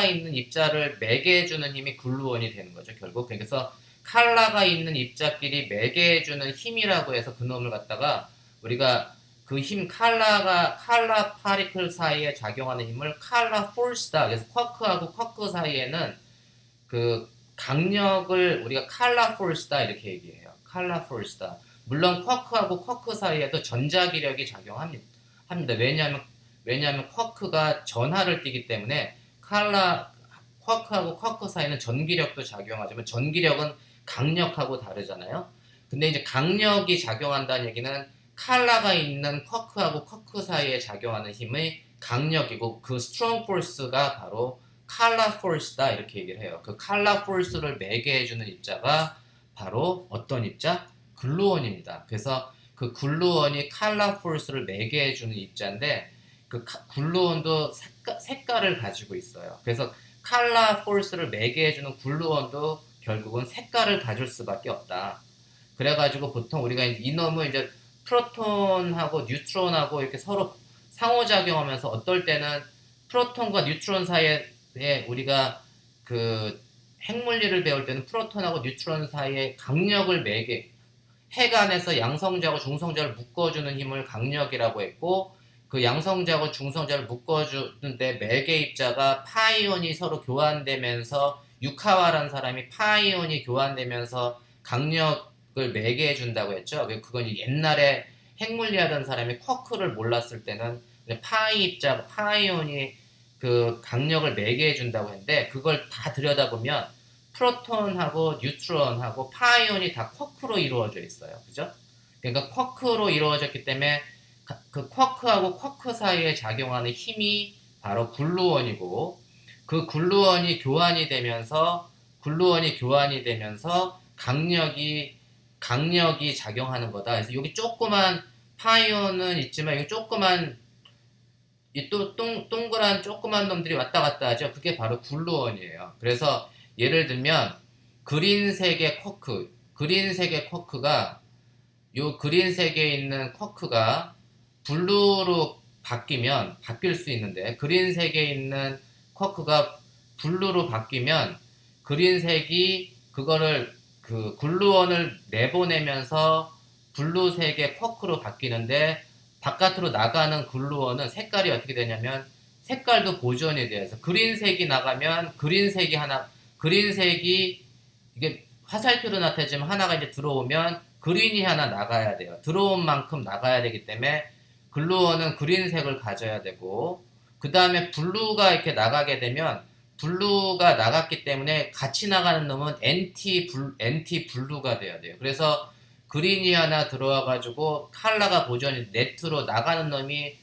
있는 입자를 매개해주는 힘이 글루온이 되는 거죠, 결국. 그래서 칼라가 있는 입자끼리 매개해주는 힘이라고 해서 그놈을 갖다가 우리가 그 힘, 칼라 파리클 사이에 작용하는 힘을 칼라 포스다. 그래서 쿼크하고 쿼크 사이에는 그 강력을 우리가 칼라 포스다 이렇게 얘기해요. 칼라 포스다. 물론 쿼크하고 쿼크 사이에도 전자기력이 작용합니다. 왜냐하면 쿼크가 전하를 띠기 때문에 쿼크하고 쿼크 사이는 전기력도 작용하지만 전기력은 강력하고 다르잖아요. 근데 이제 강력이 작용한다는 얘기는 칼라가 있는 쿼크하고 쿼크 사이에 작용하는 힘의 강력이고 그 스트롱 포스가 바로 칼라 포스다 이렇게 얘기를 해요. 그 칼라 포스를 매개해주는 입자가 바로 어떤 입자? 글루온입니다. 그래서 그 글루온이 칼라 포스를 매개해주는 입자인데 그 글루온도 색깔을 가지고 있어요. 그래서 칼라 포스를 매개해주는 글루온도 결국은 색깔을 가질 수밖에 없다. 그래가지고 보통 우리가 이놈을 이제 프로톤하고 뉴트론하고 이렇게 서로 상호작용하면서 어떨 때는 프로톤과 뉴트론 사이에 우리가 그 핵물리를 배울 때는 프로톤하고 뉴트론 사이에 강력을 핵 안에서 양성자하고 중성자를 묶어주는 힘을 강력이라고 했고, 그 양성자하고 중성자를 묶어주는데 매개 입자가 파이온이 서로 교환되면서 유카와라는 사람이 파이온이 교환되면서 강력을 매개해준다고 했죠. 그건 옛날에 핵물리 하던 사람이 쿼크를 몰랐을 때는 파이온이 그 강력을 매개해 준다고 했는데 그걸 다 들여다보면 프로톤하고 뉴트론하고 파이온이 다 쿼크로 이루어져 있어요. 그죠? 그러니까 쿼크로 이루어졌기 때문에 그 쿼크하고 쿼크 사이에 작용하는 힘이 바로 글루온이고 그 글루온이 교환이 되면서 강력이 작용하는 거다. 그래서 여기 조그만 파이온은 있지만 여기 조그만 이 또 동그란 조그만 놈들이 왔다 갔다 하죠. 그게 바로 글루온이에요. 그래서 예를 들면 그린색의 쿼크가 있는 쿼크가 블루로 바뀔 수 있는데 그린색에 있는 쿼크가 블루로 바뀌면 그린색이 그거를 그 글루온을 내보내면서 블루색의 쿼크로 바뀌는데 바깥으로 나가는 글루온은 색깔이 어떻게 되냐면 색깔도 보존이 돼서 그린색이 나가면 그린색이 이게 화살표로 나타지만 하나가 이제 들어오면 그린이 하나 나가야 돼요. 들어온 만큼 나가야 되기 때문에 글루온은 그린색을 가져야 되고 그 다음에 블루가 나가게 되면 블루가 나갔기 때문에 같이 나가는 놈은 NT 블루가 돼야 돼요. 그래서 그린이 하나 들어와가지고 컬러가 보존이 네트로 나가는 놈이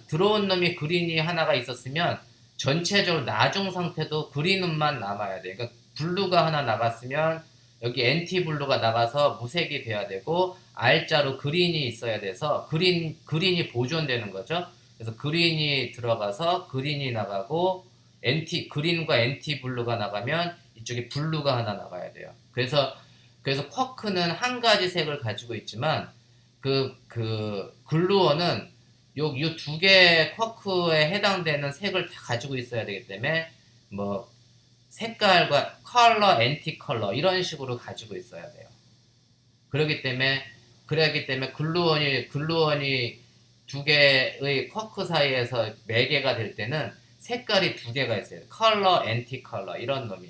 들어온 놈이 그린이 하나가 있었으면 전체적으로 나중 상태도 그린만 남아야 돼요. 그러니까 블루가 하나 나갔으면 여기 NT 블루가 나가서 무색이 돼야 되고 R자로 그린이 있어야 돼서 그린이 보존되는 거죠. 그래서 그린이 들어가서 그린이 나가고 그린과 NT 블루가 나가면 이쪽에 블루가 하나 나가야 돼요. 그래서 쿼크는 한 가지 색을 가지고 있지만 글루온은 요 두 개의 쿼크에 해당되는 색을 다 가지고 있어야 되기 때문에 뭐 색깔과 컬러, 엔티 컬러 이런 식으로 가지고 있어야 돼요. 그렇기 때문에 글루온이 두 개의 쿼크 사이에서 매개가 될 때는 색깔이 두 개가 있어요. 컬러, 엔티 컬러 이런 놈이.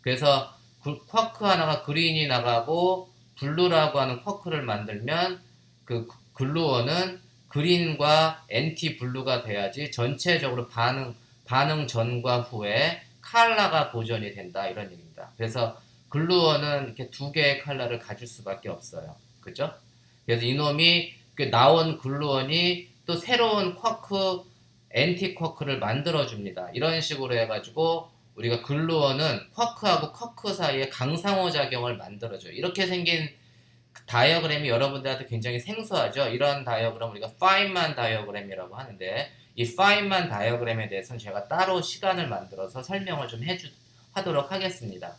그래서 쿼크 하나가 그린이 나가고 블루라고 하는 쿼크를 만들면 그 글루온은 그린과 엔티 블루가 돼야지 전체적으로 반응 전과 후에 컬러가 보존이 된다 이런 얘기입니다. 그래서 글루온은 이렇게 두 개의 컬러를 가질 수밖에 없어요. 그죠? 그래서 이놈이 나온 글루온이 또 새로운 쿼크, 엔티 쿼크를 만들어줍니다. 이런 식으로 해가지고 우리가 글루온은 쿼크하고 쿼크 사이에 강상호 작용을 만들어줘요. 이렇게 생긴 다이어그램이 여러분들한테 굉장히 생소하죠. 이런 다이어그램 우리가 파인만 다이어그램이라고 하는데 이 파인만 다이어그램에 대해서는 제가 따로 시간을 만들어서 설명을 좀 하도록 하겠습니다.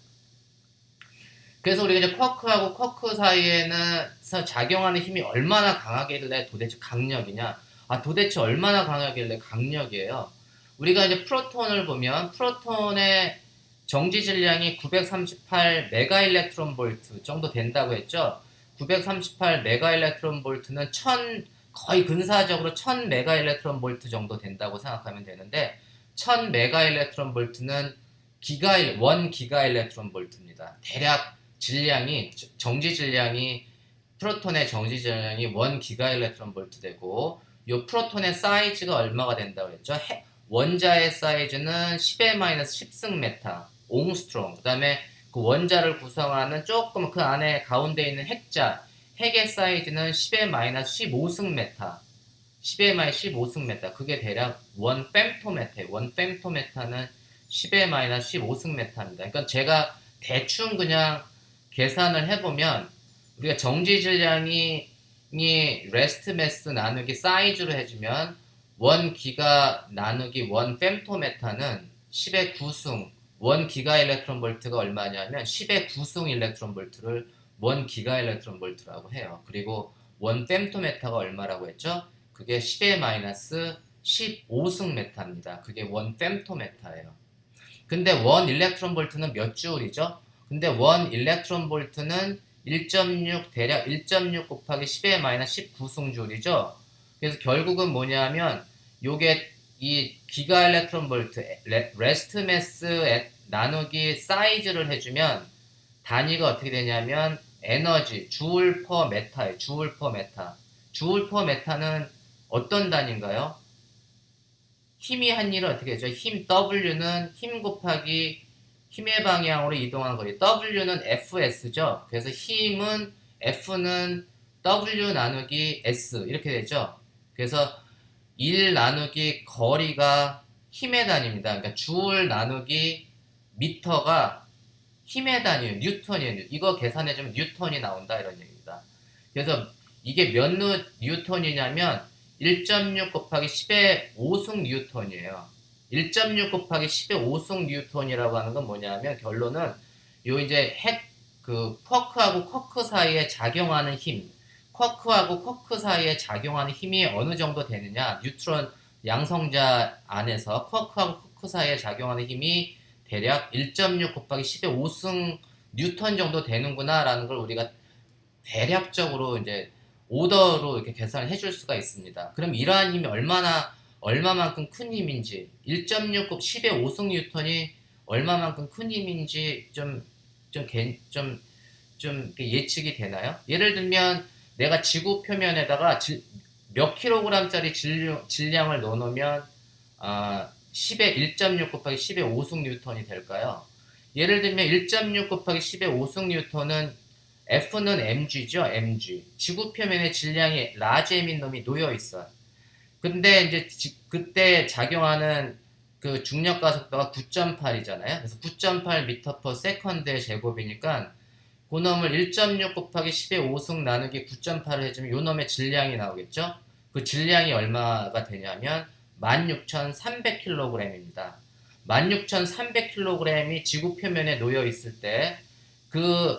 그래서 우리가 이제 쿼크하고 쿼크 사이에서 작용하는 힘이 얼마나 강하길래 도대체 강력이냐? 도대체 얼마나 강하길래 강력이에요? 우리가 이제 프로톤을 보면 프로톤의 정지 질량이 938 메가 일렉트론 볼트 정도 된다고 했죠. 938 메가 일렉트론 볼트는 거의 근사적으로 1000 메가 일렉트론 볼트 정도 된다고 생각하면 되는데 1000 메가 일렉트론 볼트는 1 기가 일렉트론 볼트입니다. 대략 프로톤의 정지 질량이 1 기가 일렉트론 볼트 되고 이 프로톤의 사이즈가 얼마가 된다고 했죠? 원자의 사이즈는 10-10승 메타 옹스트롱. 그 다음에 그 원자를 구성하는 조금 그 안에 가운데 있는 핵의 사이즈는 10-15승 메타. 10-15승 메타. 그게 대략 1 femtometer. 1 femtometer는 10-15승 메타입니다. 그러니까 제가 대충 그냥 계산을 해보면 우리가 정지 질량이 레스트 매스 나누기 사이즈로 해주면 1 기가 나누기 1 femtometer는 10의 9승 1 기가 일렉트론 볼트가 얼마냐면 10의 9승 일렉트론 볼트를 1 기가 일렉트론 볼트라고 해요. 그리고 1 femtometer가 얼마라고 했죠? 그게 10의 15승 메타입니다. 그게 1 femtometer예요. 근데 1 일렉트론 볼트는 몇 줄이죠? 근데 1 일렉트론 볼트는 1.6 대략 1.6 곱하기 10의 19승 줄이죠. 그래서 결국은 뭐냐면 요게 이 기가 일렉트론 볼트 레스트 매스 나누기 사이즈를 해주면 단위가 어떻게 되냐면 에너지 주울 퍼 메타예요. 주울 퍼 메타는 어떤 단위인가요? 힘이 한 일은 어떻게 되죠? 힘 W는 힘 곱하기 힘의 방향으로 이동한 거리. W는 Fs죠. 그래서 힘은 F는 W 나누기 S 이렇게 되죠. 그래서 1 나누기 거리가 힘의 단위입니다. 그러니까 줄 나누기 미터가 힘의 단위예요. 뉴턴이에요. 이거 계산해주면 뉴턴이 나온다 이런 얘기입니다. 그래서 이게 몇 뉴턴이냐면 1.6 곱하기 10의 5승 뉴턴이에요. 1.6 곱하기 10의 5승 뉴턴이라고 하는 건 뭐냐면 결론은 요 이제 그 쿼크하고 쿼크 사이에 작용하는 힘, 쿼크하고 쿼크 사이에 작용하는 힘이 어느 정도 되느냐, 뉴트론 양성자 안에서 쿼크하고 쿼크 사이에 작용하는 힘이 대략 1.6 곱하기 10의 5승 뉴턴 정도 되는구나 라는 걸 우리가 대략적으로 이제 오더로 이렇게 계산을 해줄 수가 있습니다. 그럼 이러한 힘이 얼마만큼 큰 힘인지 1.6 곱 10의 5승 뉴턴이 얼마만큼 큰 힘인지 좀 예측이 되나요? 예를 들면 내가 지구 표면에다가 몇 킬로그램짜리 질량을 넣어놓으면 10의 1.6 곱하기 10의 5승 뉴턴이 될까요? 예를 들면 1.6 곱하기 10의 5승 뉴턴은 F는 mg죠, mg. 지구 표면에 질량이 라지 m인 놈이 놓여 있어요. 근데 이제 그때 작용하는 그 중력 가속도가 9.8이잖아요. 그래서 9.8 미터 퍼 세컨드의 제곱이니까 그 놈을 1.6 곱하기 10의 5승 나누기 9.8을 해주면 요 놈의 질량이 나오겠죠? 그 질량이 얼마가 되냐면 16,300kg입니다. 16,300kg이 지구 표면에 놓여 있을 때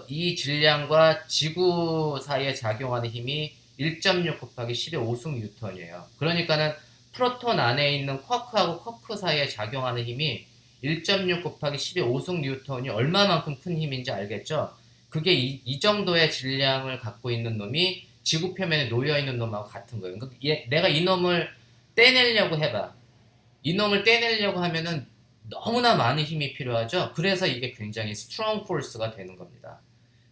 이 질량과 지구 사이에 작용하는 힘이 1.6 곱하기 10의 5승 뉴턴이에요. 그러니까는 프로톤 안에 있는 쿼크하고 쿼크 사이에 작용하는 힘이 1.6 곱하기 10의 5승 뉴턴이 얼마만큼 큰 힘인지 알겠죠? 그게 이 정도의 질량을 갖고 있는 놈이 지구 표면에 놓여 있는 놈하고 같은 거예요. 그러니까 내가 이 놈을 떼내려고 해봐. 이 놈을 떼내려고 하면은 너무나 많은 힘이 필요하죠. 그래서 이게 굉장히 strong force가 되는 겁니다.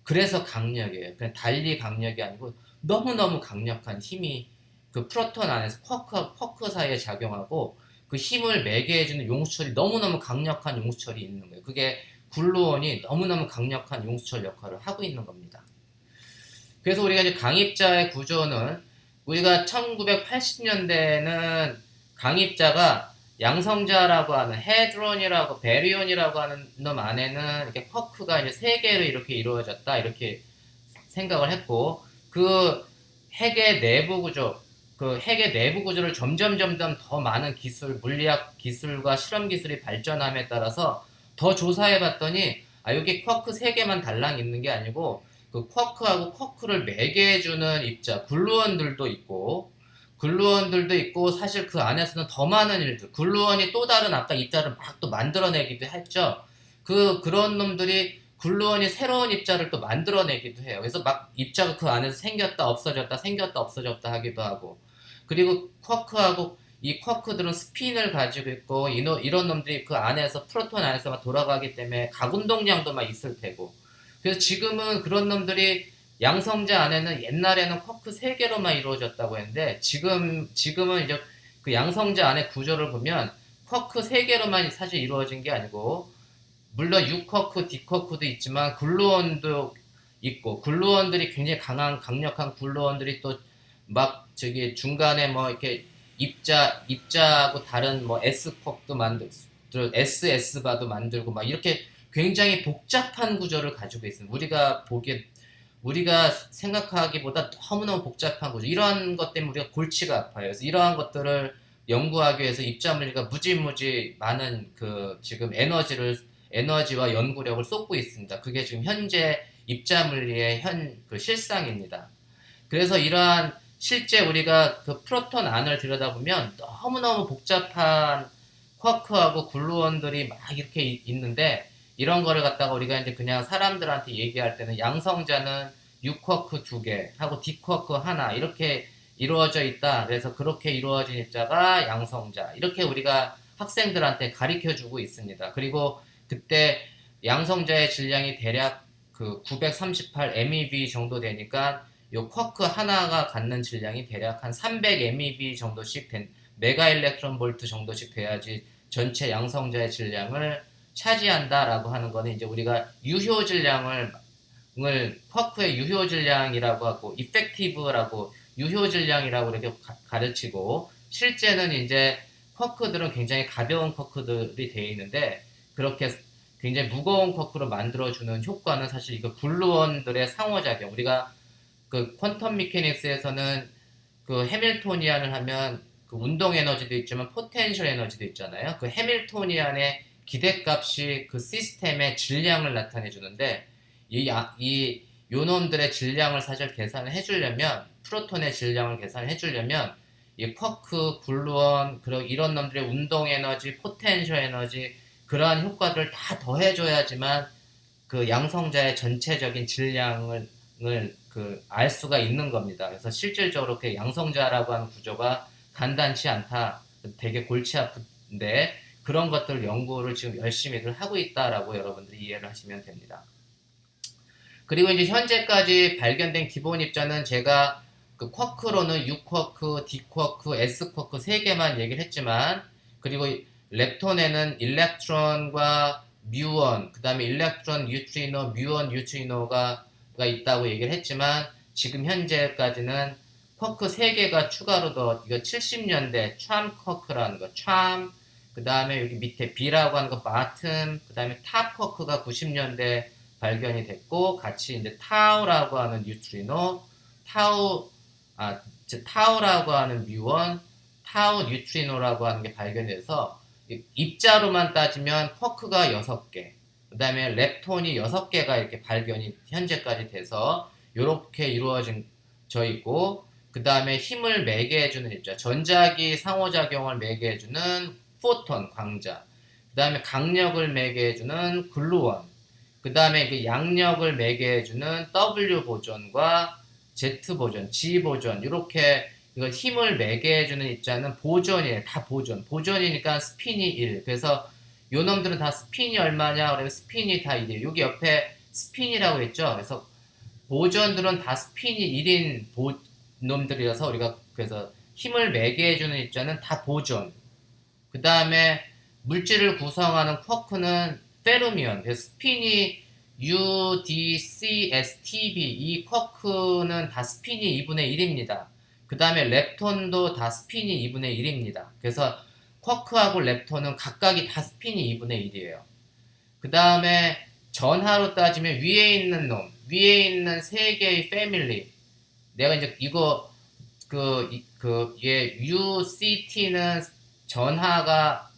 그래서 강력이에요. 그냥 달리 강력이 아니고 너무너무 강력한 힘이 그 프로톤 안에서 쿼크 사이에 작용하고 그 힘을 매게 해주는 용수철이 너무너무 강력한 용수철이 있는 거예요. 그게 글루온이 너무너무 강력한 용수철 역할을 하고 있는 겁니다. 그래서 우리가 이제 강입자의 구조는 우리가 1980년대에는 강입자가 양성자라고 하는 헤드론이라고 베리온이라고 하는 놈 안에는 이렇게 쿼크가 이제 세 개로 이렇게 이루어졌다 이렇게 생각을 했고 그 핵의 내부 구조를 점점 더 많은 물리학 기술과 실험 기술이 발전함에 따라서 더 조사해 봤더니 여기 쿼크 세 개만 달랑 있는 게 아니고 그 쿼크하고 쿼크를 매개 해주는 입자 글루온들도 있고 사실 그 안에서는 더 많은 일들 글루온이 또 다른 아까 입자를 막 또 만들어내기도 했죠. 그런 놈들이 글루온이 새로운 입자를 또 만들어내기도 해요. 그래서 막 입자가 그 안에서 생겼다 없어졌다 하기도 하고 그리고 이 쿼크들은 스핀을 가지고 있고 이런 놈들이 그 안에서 프로톤 안에서 막 돌아가기 때문에 가운동량도 막 있을 테고 그래서 지금은 그런 놈들이 양성자 안에는 옛날에는 쿼크 3개로만 이루어졌다고 했는데 지금은 이제 그 양성자 안의 구조를 보면 쿼크 3개로만 사실 이루어진 게 아니고 물론 U쿼크, D쿼크도 있지만 글루온도 있고 글루온들이 굉장히 강력한 글루온들이 또 막 저기 중간에 뭐 이렇게 입자하고 다른 뭐 S쿼크도 만들고 SS바도 만들고 막 이렇게 굉장히 복잡한 구조를 가지고 있습니다. 우리가 생각하기보다 너무너무 복잡한 구조. 이러한 것 때문에 우리가 골치가 아파요. 그래서 이러한 것들을 연구하기 위해서 입자물리가 무지 많은 지금 에너지와 연구력을 쏟고 있습니다. 그게 지금 현재 입자물리의 실상입니다. 그래서 이러한 실제 우리가 그 프로톤 안을 들여다보면 너무너무 복잡한 쿼크하고 글루온들이 막 이렇게 있는데 이런 거를 갖다가 우리가 이제 그냥 사람들한테 얘기할 때는 양성자는 U쿼크 2개 하고 D쿼크 하나 이렇게 이루어져 있다. 그래서 그렇게 이루어진 입자가 양성자. 이렇게 우리가 학생들한테 가르쳐 주고 있습니다. 그리고 그때 양성자의 질량이 대략 그 938 MeV 정도 되니까 요 쿼크 하나가 갖는 질량이 대략 한 300 MeV 정도씩 메가 일렉트론 볼트 정도씩 돼야지 전체 양성자의 질량을 차지한다라고 하는 거는 이제 우리가 유효 질량을 쿼크의 유효 질량이라고 하고 이펙티브라고 유효 질량이라고 이렇게 가르치고, 실제는 이제 쿼크들은 굉장히 가벼운 쿼크들이 되어 있는데 그렇게 굉장히 무거운 쿼크로 만들어주는 효과는 사실 이거 글루온들의 상호작용, 우리가 그 퀀텀 미케닉스에서는 그 해밀토니안을 하면 그 운동 에너지도 있지만 포텐셜 에너지도 있잖아요. 그 해밀토니안의 기대값이 그 시스템의 질량을 나타내 주는데 이 요놈들의 질량을 사실 계산을 해주려면, 프로톤의 질량을 계산해 주려면 이 쿼크, 글루온, 그리고 이런 놈들의 운동 에너지, 포텐셜 에너지, 그러한 효과들을 다 더해줘야지만 그 양성자의 전체적인 질량을 알 수가 있는 겁니다. 그래서 실질적으로 그 양성자라고 하는 구조가 간단치 않다, 되게 골치 아픈데 그런 것들 연구를 지금 열심히들 하고 있다라고 여러분들이 이해를 하시면 됩니다. 그리고 이제 현재까지 발견된 기본 입자는 제가 그 쿼크로는 U 쿼크, D 쿼크, S 쿼크 세 개만 얘기를 했지만, 그리고 렙톤에는 일렉트론과 뮤온, 그 다음에 일렉트론 뉴트리노, 뮤온 뉴트리노가 있다고 얘기를 했지만, 지금 현재까지는 쿼크 3개가 추가로 더, 이거 70년대 참 쿼크라는 거, 참, 그 다음에 여기 밑에 B라고 하는 거 마튼, 그 다음에 탑 쿼크가 90년대 발견이 됐고, 같이 이제 타우라고 하는 뉴트리노, 타우라고 하는 뮤온, 타우 뉴트리노라고 하는 게 발견돼서 입자로만 따지면 쿼크가 6개, 그 다음에 렙톤이 6개가 이렇게 발견이 현재까지 돼서 이렇게 이루어져 있고, 그 다음에 힘을 매개해주는 입자, 전자기 상호작용을 매개해주는 포톤, 광자, 그 다음에 강력을 매개해주는 글루온, 그 다음에 그 양력을 매개해주는 W 보존과 Z 보존, G 보존, 이렇게 이거 힘을 매개해주는 입자는 보존이에요. 다 보존. 보존이니까 스핀이 1. 그래서 요 놈들은 다 스핀이 얼마냐? 그러면 스핀이 다 1이에요. 여기 옆에 스핀이라고 했죠. 그래서 보존들은 다 스핀이 1인 놈들이라서 우리가 그래서 힘을 매개해주는 입자는 다 보존. 그 다음에 물질을 구성하는 쿼크는 페르미온. 그래서 스핀이 UDCSTB, 이 쿼크는 다 스핀이 2분의 1입니다. 그 다음에 렙톤도 다 스핀이 2분의 1입니다. 그래서 쿼크하고 렙톤은 각각이 다 스핀이 2분의 1이에요. 그 다음에 전하로 따지면 위에 있는 놈, 위에 있는 3개의 패밀리, 내가 이제 이거 얘 UCT는 전하가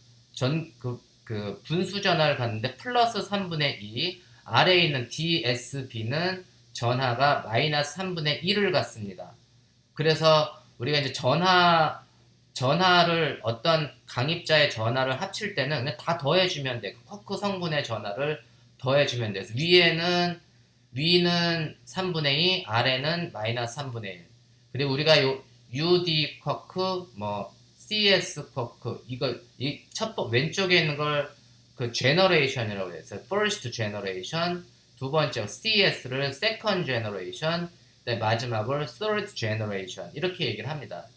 분수 전하를 갖는데 플러스 3분의 2, 아래에 있는 DSB는 전하가 마이너스 3분의 1을 갖습니다. 그래서 우리가 이제 전하를 어떤 강입자의 전하를 합칠 때는 그냥 다 더해주면 돼. 쿼크 성분의 전하를 더해주면 돼. 그래서 위는 3분의 2, 아래는 마이너스 3분의 1. 그리고 우리가 UD 쿼크, CS 쿼크, 왼쪽에 있는 걸 그 제너레이션이라고 해요. first generation, 두 번째 CS를 second generation, 마지막으로 third generation, 이렇게 얘기를 합니다.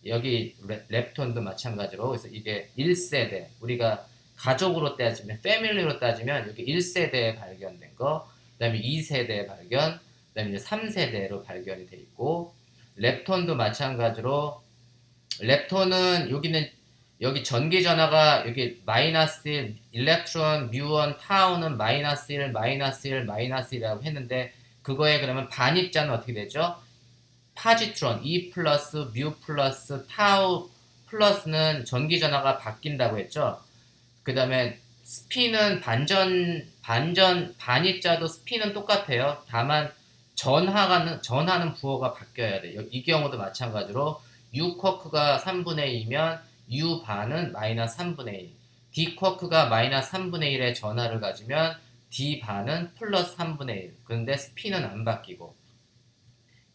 여기 렙톤도 마찬가지로, 그래서 이게 1세대, 우리가 가족으로 따지면, 패밀리로 따지면 여기 1세대에 발견된 거, 그 다음에 2세대에 발견, 그 다음에 이제 3세대로 발견이 돼 있고, 렙톤도 마찬가지로, 렙톤은 여기 전기 전하가 여기 마이너스 1, 일렉트론, 뮤온, 타우는 마이너스 1, 마이너스 1, 마이너스 1이라고 했는데, 그거에 그러면 반입자는 어떻게 되죠? 파지트론, E 플러스, 뮤 플러스, 타우 플러스는 전기 전하가 바뀐다고 했죠? 그 다음에 스핀은 반입자도 스핀은 똑같아요. 다만 전하는 부호가 바뀌어야 돼요. 이 경우도 마찬가지로 U 쿼크가 3분의 2면 U 반은 마이너스 3분의 1, D 쿼크가 마이너스 3분의 1의 전하를 가지면 D 반은 플러스 3분의 1. 그런데 스핀은 안 바뀌고.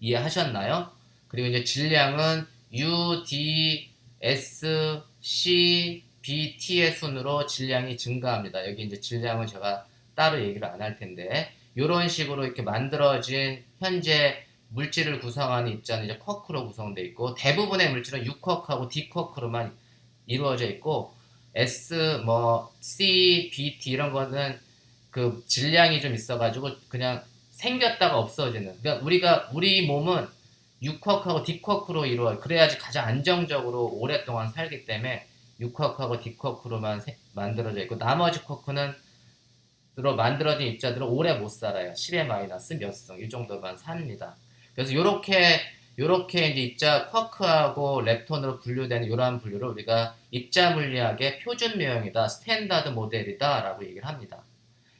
이해하셨나요? 그리고 이제 질량은 U, D, S, C, B, T의 순으로 질량이 증가합니다. 여기 이제 질량은 제가 따로 얘기를 안 할 텐데, 이런 식으로 이렇게 만들어진 현재 물질을 구성하는 입자는 이제 쿼크로 구성되어 있고 대부분의 물질은 U쿼크하고 D쿼크로만 이루어져 있고 S 뭐 C, B, D 이런 거는 그 질량이 좀 있어가지고 그냥 생겼다가 없어지는. 그러니까 우리 몸은 U쿼크하고 D쿼크로 이루어 그래야지 가장 안정적으로 오랫동안 살기 때문에 U쿼크하고 D쿼크로만 만들어져 있고 나머지 쿼크는 로 만들어진 입자들은 오래 못 살아요. 10의 마이너스 몇 승, 이 정도만 삽니다. 그래서 요렇게 이제 입자 쿼크하고 렙톤으로 분류되는 이러한 분류를 우리가 입자 물리학의 표준 모형이다, 스탠다드 모델이다 라고 얘기를 합니다.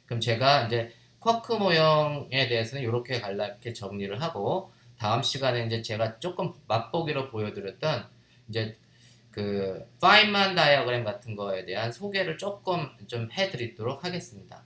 그럼 제가 이제 쿼크 모형에 대해서는 이렇게 간략하게 정리를 하고 다음 시간에 이제 제가 조금 맛보기로 보여드렸던 이제 그 파인만 다이어그램 같은 거에 대한 소개를 조금 좀 해드리도록 하겠습니다.